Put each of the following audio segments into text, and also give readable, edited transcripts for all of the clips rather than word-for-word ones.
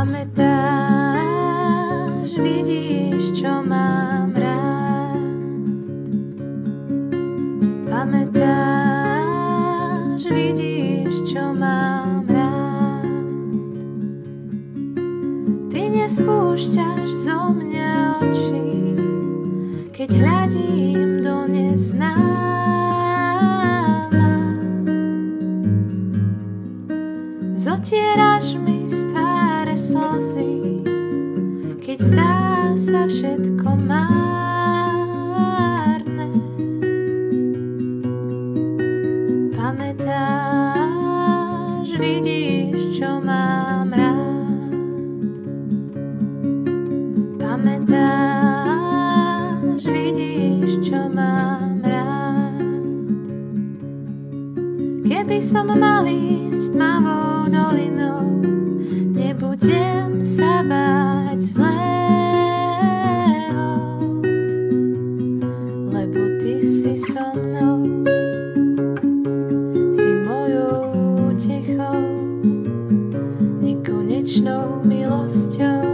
Pamätáš, vidíš, čo mám rád. Pamätáš, vidíš, čo mám rád. Ty nespúšťaš zo mňa oči, keď hľadím do neznáma. Zotieraš mi z tváre slzy, keď zdá sa všetko márne. Pamätáš, vidíš, čo mám rád. Pamätáš, vidíš, čo mám rád. Keby som mal ísť tmavou dolinou, nebudem sa báť zlého, lebo ty si so mnou, si mojou útechou, nekonečnou milosťou,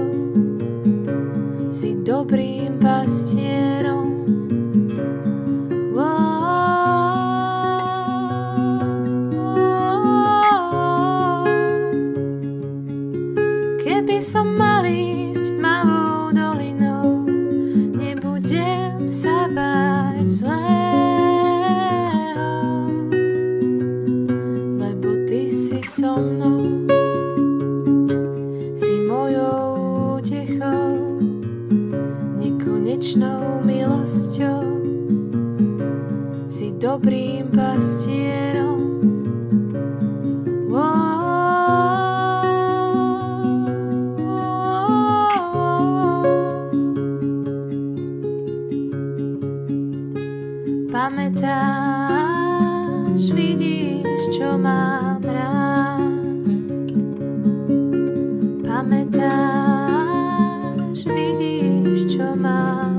si dobrým pastierom. Keby som mal ísť tmavou dolinou, nebudem sa báť zlého, lebo ty si so mnou, si mojou útechou, nekonečnou milosťou, si dobrým pastierom. Pamätáš, vidíš, čo mám rád. Pamätáš, vidíš, čo mám